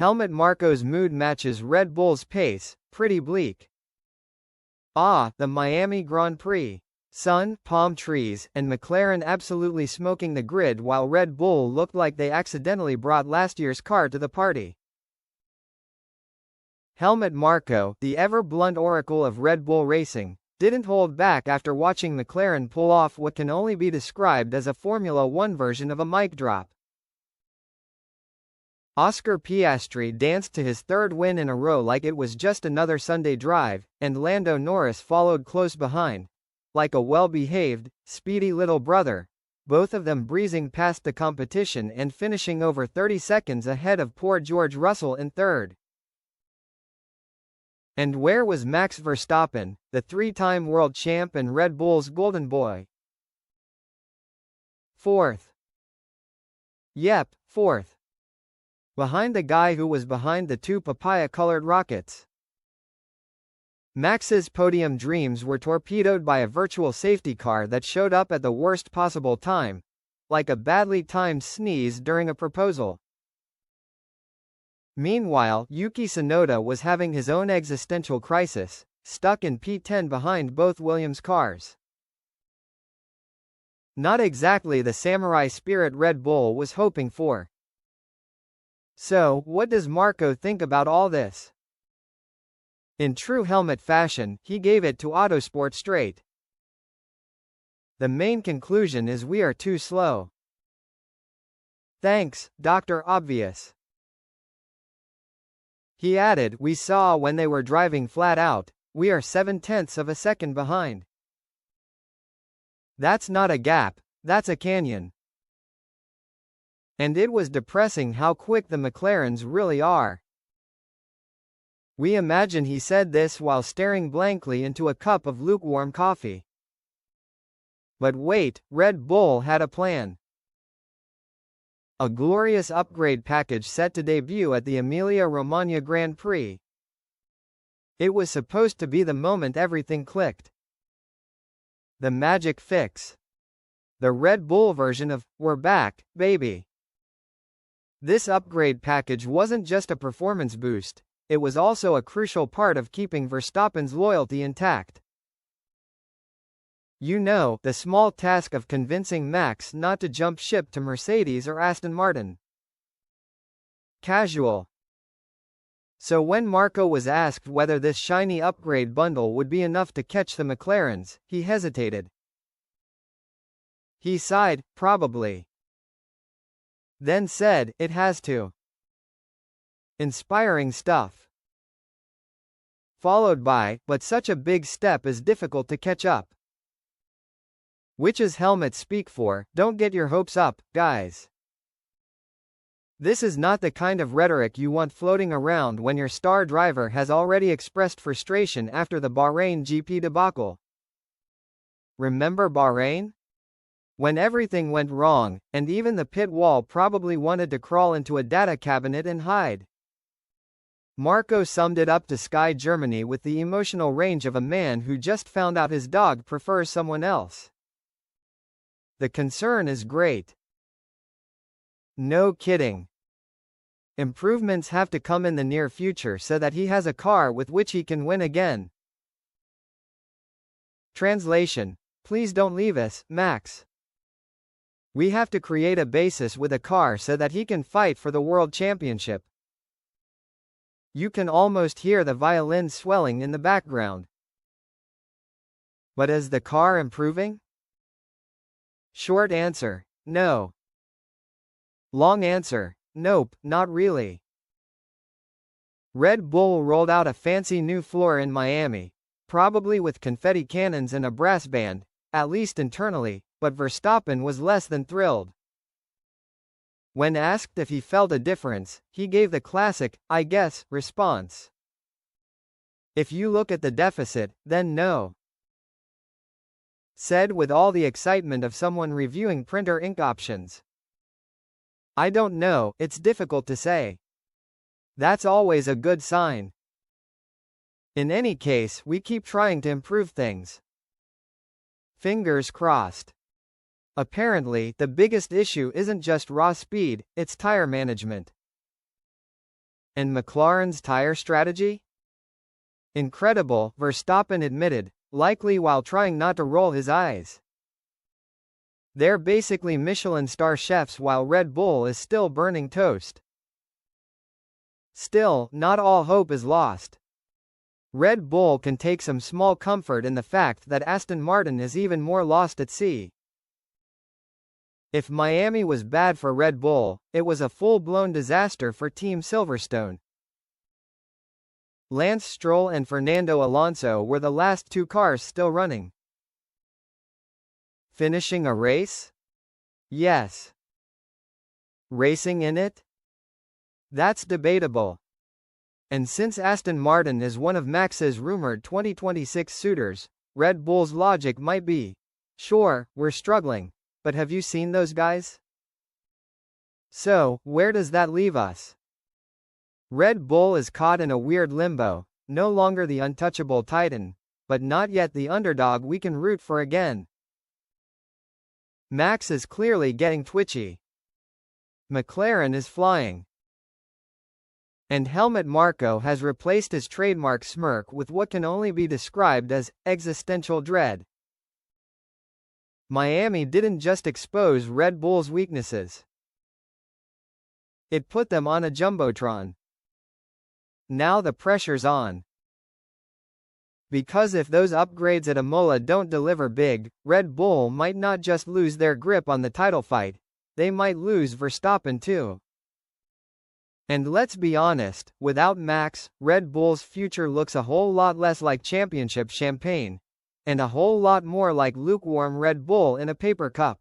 Helmut Marko's mood matches Red Bull's pace, pretty bleak. The Miami Grand Prix. Sun, palm trees, and McLaren absolutely smoking the grid while Red Bull looked like they accidentally brought last year's car to the party. Helmut Marko, the ever-blunt oracle of Red Bull racing, didn't hold back after watching McLaren pull off what can only be described as a Formula One version of a mic drop. Oscar Piastri danced to his third win in a row like it was just another Sunday drive, and Lando Norris followed close behind, like a well-behaved, speedy little brother, both of them breezing past the competition and finishing over 30 seconds ahead of poor George Russell in third. And where was Max Verstappen, the three-time world champ and Red Bull's golden boy? Fourth. Yep, fourth. Behind the guy who was behind the two papaya-colored rockets. Max's podium dreams were torpedoed by a virtual safety car that showed up at the worst possible time, like a badly timed sneeze during a proposal. Meanwhile, Yuki Tsunoda was having his own existential crisis, stuck in P10 behind both Williams cars. Not exactly the samurai spirit Red Bull was hoping for. So, what does Marko think about all this? In true Helmut fashion, he gave it to Autosport straight. The main conclusion is we are too slow. Thanks, Dr. Obvious. He added, we saw when they were driving flat out, we are 7/10 of a second behind. That's not a gap, that's a canyon. And it was depressing how quick the McLarens really are. We imagine he said this while staring blankly into a cup of lukewarm coffee. But wait, Red Bull had a plan. A glorious upgrade package set to debut at the Emilia-Romagna Grand Prix. It was supposed to be the moment everything clicked. The magic fix. The Red Bull version of, we're back, baby. This upgrade package wasn't just a performance boost, it was also a crucial part of keeping Verstappen's loyalty intact. You know, the small task of convincing Max not to jump ship to Mercedes or Aston Martin. Casual. So when Marko was asked whether this shiny upgrade bundle would be enough to catch the McLarens, he hesitated. He sighed, probably. Then said, it has to. Inspiring stuff. Followed by, but such a big step is difficult to catch up. Which is Helmut speak for, don't get your hopes up, guys. This is not the kind of rhetoric you want floating around when your star driver has already expressed frustration after the Bahrain GP debacle. Remember Bahrain? When everything went wrong, and even the pit wall probably wanted to crawl into a data cabinet and hide. Marko summed it up to Sky Germany with the emotional range of a man who just found out his dog prefers someone else. The concern is great. No kidding. Improvements have to come in the near future so that he has a car with which he can win again. Translation: please don't leave us, Max. We have to create a basis with a car so that he can fight for the World Championship. You can almost hear the violin swelling in the background. But is the car improving? Short answer, no. Long answer, nope, not really. Red Bull rolled out a fancy new floor in Miami, probably with confetti cannons and a brass band, at least internally, but Verstappen was less than thrilled. When asked if he felt a difference, he gave the classic, I guess, response. If you look at the deficit, then no. Said with all the excitement of someone reviewing printer ink options. I don't know, it's difficult to say. That's always a good sign. In any case, we keep trying to improve things. Fingers crossed. Apparently, the biggest issue isn't just raw speed, it's tire management. And McLaren's tire strategy? Incredible, Verstappen admitted, likely while trying not to roll his eyes. They're basically Michelin star chefs while Red Bull is still burning toast. Still, not all hope is lost. Red Bull can take some small comfort in the fact that Aston Martin is even more lost at sea. If Miami was bad for Red Bull, it was a full-blown disaster for Team Silverstone. Lance Stroll and Fernando Alonso were the last two cars still running. Finishing a race? Yes. Racing in it? That's debatable. And since Aston Martin is one of Max's rumored 2026 suitors, Red Bull's logic might be, sure, we're struggling, but have you seen those guys? So, where does that leave us? Red Bull is caught in a weird limbo, no longer the untouchable titan, but not yet the underdog we can root for again. Max is clearly getting twitchy. McLaren is flying. And Helmut Marko has replaced his trademark smirk with what can only be described as existential dread. Miami didn't just expose Red Bull's weaknesses. It put them on a jumbotron. Now the pressure's on. Because if those upgrades at Imola don't deliver big, Red Bull might not just lose their grip on the title fight, they might lose Verstappen too. And let's be honest, without Max, Red Bull's future looks a whole lot less like championship champagne, and a whole lot more like lukewarm Red Bull in a paper cup.